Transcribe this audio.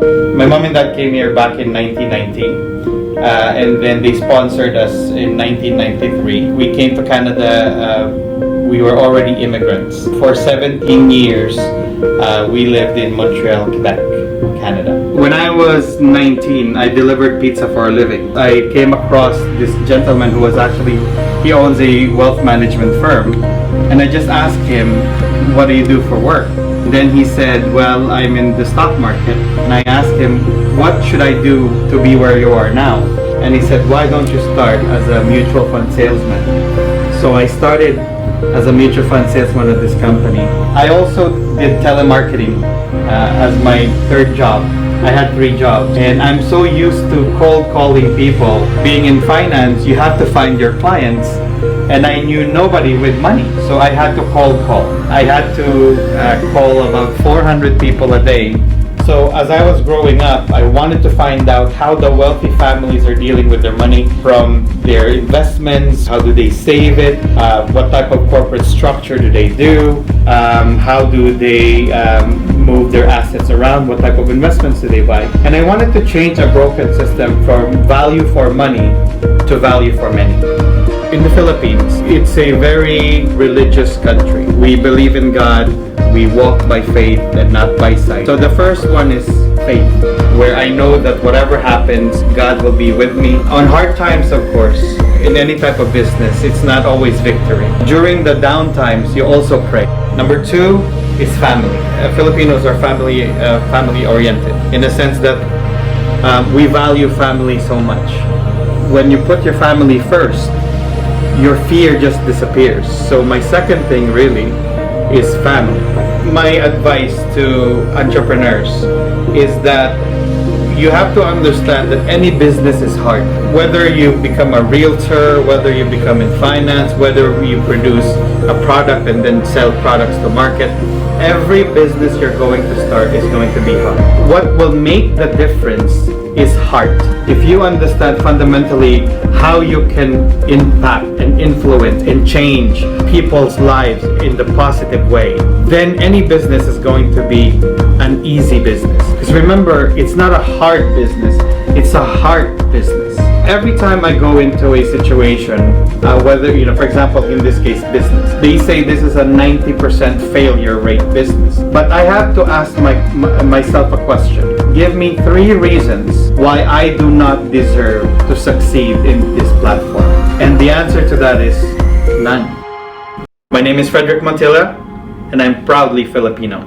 My mom and dad came here back in 1990, and then they sponsored us in 1993. We came to Canada. We were already immigrants. For 17 years, we lived in Montreal, Quebec, Canada. When I was 19, I delivered pizza for a living. I came across this gentleman who was he owns a wealth management firm, and I just asked him, what do you do for work? Then he said, well, I'm in the stock market. And I asked him, what should I do to be where you are now? And he said, why don't you start as a mutual fund salesman? So I started as a mutual fund salesman at this company. I also did telemarketing as my third job. I had 3 jobs, and I'm so used to cold calling people. Being in finance, you have to find your clients, and I knew nobody with money, so I had to cold call. I had to call about 400 people a day. So as I was growing up, I wanted to find out how the wealthy families are dealing with their money, from their investments, how do they save it, what type of corporate structure do they do, how do they move their assets around, what type of investments do they buy. And I wanted to change a broken system from value for money to value for many. In the Philippines, it's a very religious country. We believe in God. We walk by faith and not by sight. So the first one is faith, where I know that whatever happens, God will be with me. On hard times, of course, in any type of business, it's not always victory. During the down times, you also pray. Number 2 is family. Filipinos are family oriented, in the sense that we value family so much. When you put your family first, your fear just disappears. So my second thing really is family. My advice to entrepreneurs is that you have to understand that any business is hard. Whether you become a realtor, whether you become in finance, whether you produce a product and then sell products to market, every business you're going to start is going to be hard. What will make the difference is heart. If you understand fundamentally how you can impact and influence and change people's lives in the positive way, then any business is going to be an easy business. Because remember, it's not a hard business, it's a heart business. Every time I go into a situation, whether, for example, in this case, business, they say this is a 90% failure rate business. But I have to ask myself a question. Give me 3 reasons why I do not deserve to succeed in this platform. And the answer to that is none. My name is Frederick Montilla, and I'm proudly Filipino.